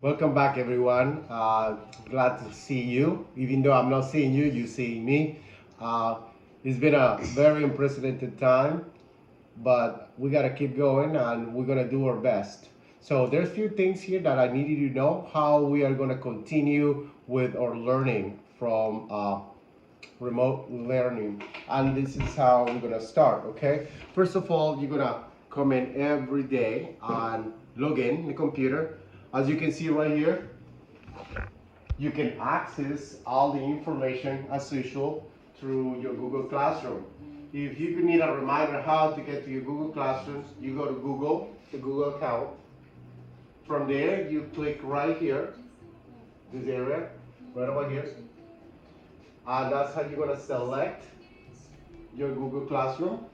Welcome back, everyone. Glad to see you. Even though I'm not seeing you, you're seeing me. Uh, it's been a very unprecedented time, but we gotta keep going, and we're gonna do our best. So there's a few things here that I need you to know how we are gonna continue with our learning from remote learning, and this is how we're gonna start. Okay. First of all, you're gonna come in every day and log in the computer. As you can see right here, you can access all the information as usual through your Google Classroom. If you need a reminder how to get to your Google Classroom, you go to Google, the Google account. From there, you click right here, this area, right over here. And that's how you're gonna select your Google Classroom.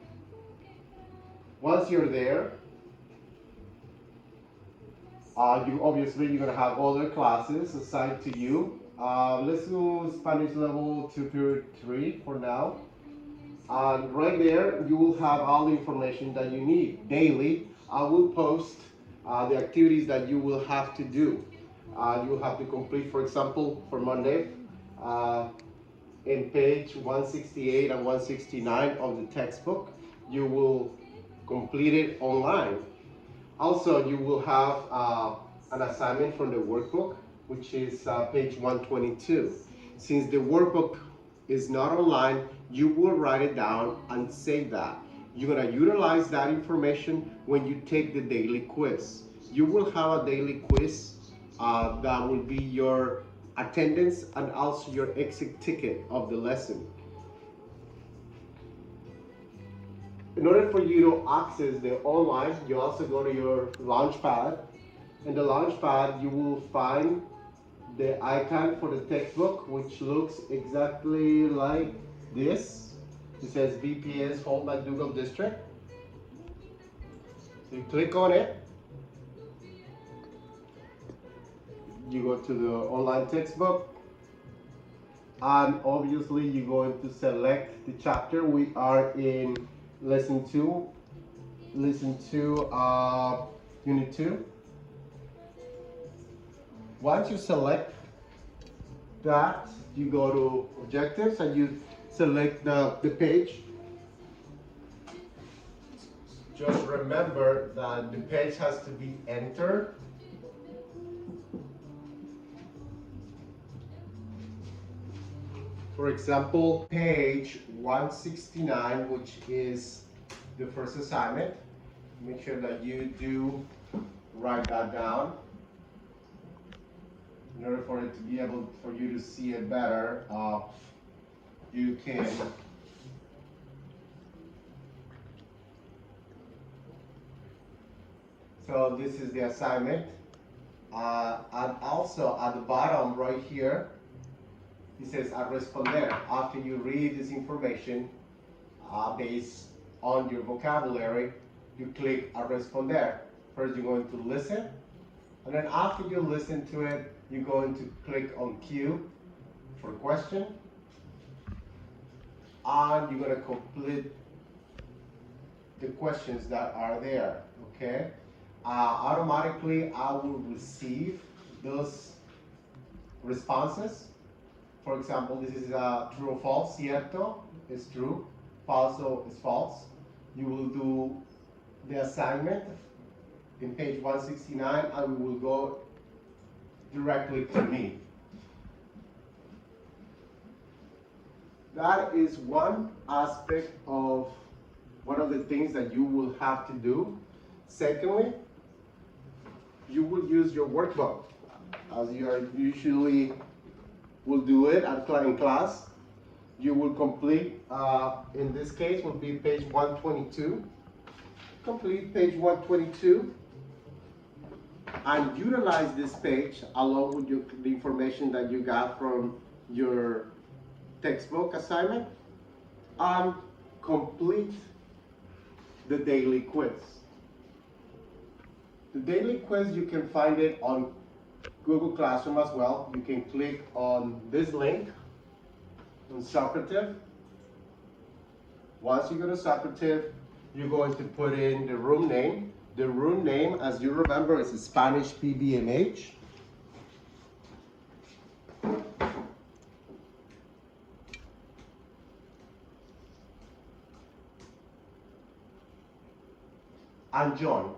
Once you're there, you obviously you're gonna have other classes assigned to you. Let's do Spanish level 2 period 3 for now. And right there, you will have all the information that you need daily. I will post the activities that you will have to do. You have to complete, for example, for Monday, in page 168 and 169 of the textbook, you will complete it online. Also, you will have an assignment from the workbook, which is page 122. Since the workbook is not online, you will write it down and save that. You're gonna utilize that information when you take the daily quiz. You will have a daily quiz that will be your attendance and also your exit ticket of the lesson. In order for you to access the online, you also go to your Launchpad. In the Launchpad, you will find the icon for the textbook, which looks exactly like this. It says VPS Home McDougall District. So you click on it. You go to the online textbook. And obviously, you're going to select the chapter. We are in lesson 2, unit 2. Once you select that, you go to objectives and you select the page. Just remember that the page has to be entered. For example, page 169, which is the first assignment. Make sure that you do write that down. In order for it to be able for you to see it better, you can so this is the assignment, and also at the bottom right here it says a responder. After you read this information based on your vocabulary, you click a responder. First you're going to listen, and then after you listen to it, you're going to click on Q for question, and you're going to complete the questions that are there. Okay. Automatically, I will receive those responses. For example, this is true or false. Cierto is true, falso is false. You will do the assignment in page 169, and we will go directly to me. That is one aspect of one of the things that you will have to do. Secondly, you will use your workbook as you are usually will do it in class. You will complete, in this case, will be page 122. Complete page 122 and utilize this page along with the information that you got from your textbook assignment and complete the daily quiz. The daily quiz, you can find it on Google Classroom as well. You can click on this link on Socrative. Once you go to Socrative, you're going to put in the room name. The room name, as you remember, is Spanish PBMH. and join.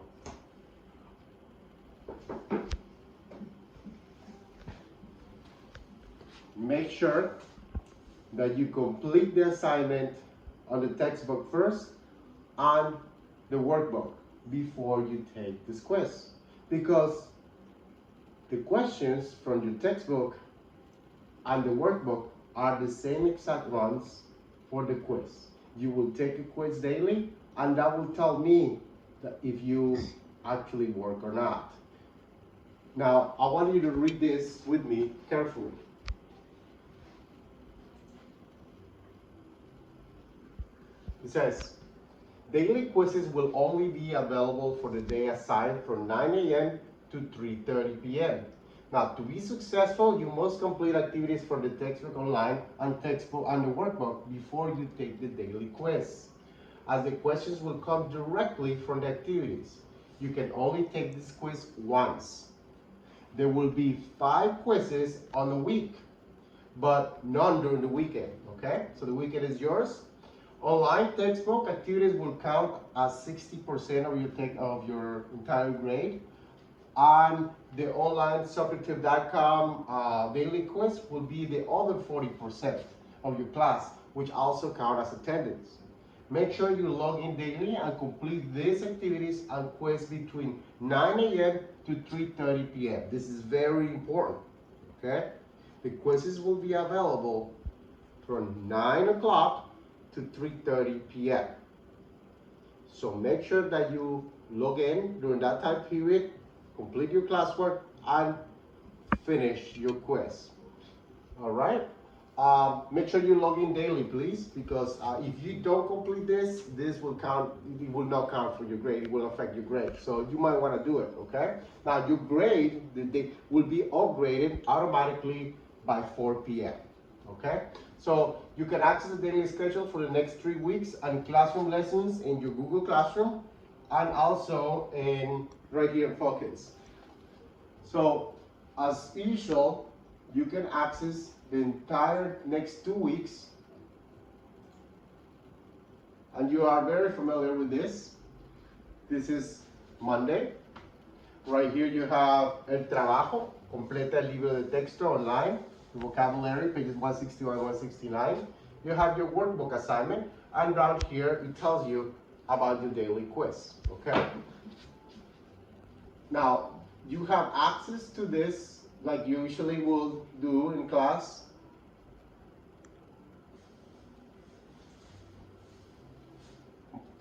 Make sure that you complete the assignment on the textbook first and the workbook before you take this quiz, because the questions from your textbook and the workbook are the same exact ones for the quiz. You will take a quiz daily, and that will tell me that if you actually work or not. Now, I want you to read this with me carefully. It says, daily quizzes will only be available for the day assigned from 9 a.m. to 3:30 p.m. Now, to be successful, you must complete activities for the textbook online and textbook and the workbook before you take the daily quiz, as the questions will come directly from the activities. You can only take this quiz once. There will be 5 quizzes on the week, but none during the weekend, okay? So the weekend is yours. Online textbook activities will count as 60% of your entire grade. And the online subjective.com daily quiz will be the other 40% of your class, which also count as attendance. Make sure you log in daily and complete these activities and quiz between 9 a.m. to 3:30 p.m. This is very important, okay? The quizzes will be available from 9 o'clock to 3:30 p.m. So make sure that you log in during that time period, complete your classwork, and finish your quiz. All right? Make sure you log in daily, please, because if you don't complete this, this will count. It will not count for your grade. It will affect your grade. So you might want to do it. Okay? Now your grade will be upgraded automatically by 4 p.m. Okay? So you can access the daily schedule for the next 3 weeks and classroom lessons in your Google Classroom, and also in right here in Focus. So as usual, you can access the entire next 2 weeks, and you are very familiar with this. This is Monday. Right here you have el trabajo, completa el libro de texto online, the vocabulary, pages 161 and 169. You have your workbook assignment, and down here it tells you about your daily quiz, okay? Now, you have access to this like you usually will do in class.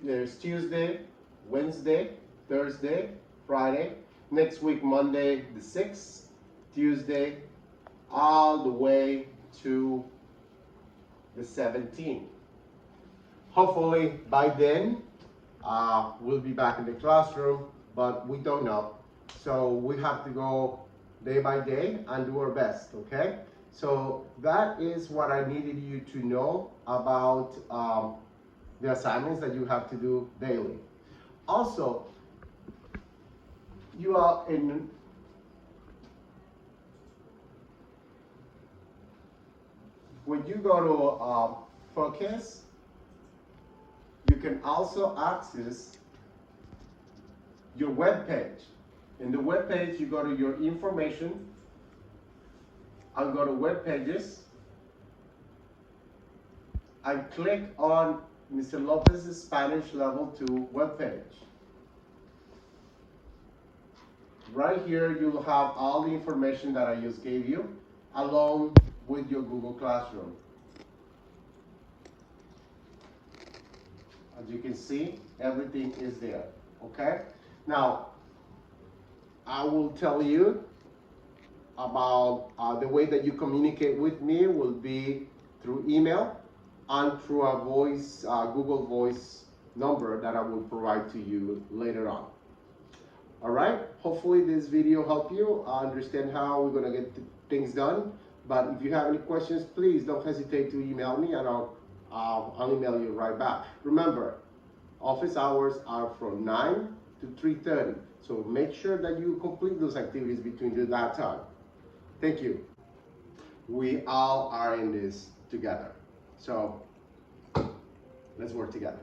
There's Tuesday, Wednesday, Thursday, Friday, next week Monday the 6th, Tuesday, all the way to the 17th. Hopefully by then, we'll be back in the classroom, but we don't know. So we have to go day by day and do our best, okay? So that is what I needed you to know about the assignments that you have to do daily. Also, you are in when you go to Focus, you can also access your web page. In the web page, you go to your information and go to web pages and click on Mr. Lopez's Spanish Level 2 web page. Right here, you'll have all the information that I just gave you, along with your Google Classroom. As you can see, everything is there, okay? Now, I will tell you about the way that you communicate with me will be through email and through a voice, Google Voice number that I will provide to you later on. All right, hopefully this video helped you understand how we're gonna get things done. But if you have any questions, please don't hesitate to email me, and I'll email you right back. Remember, office hours are from 9 to 3:30. So make sure that you complete those activities between that time. Thank you. We all are in this together. So let's work together.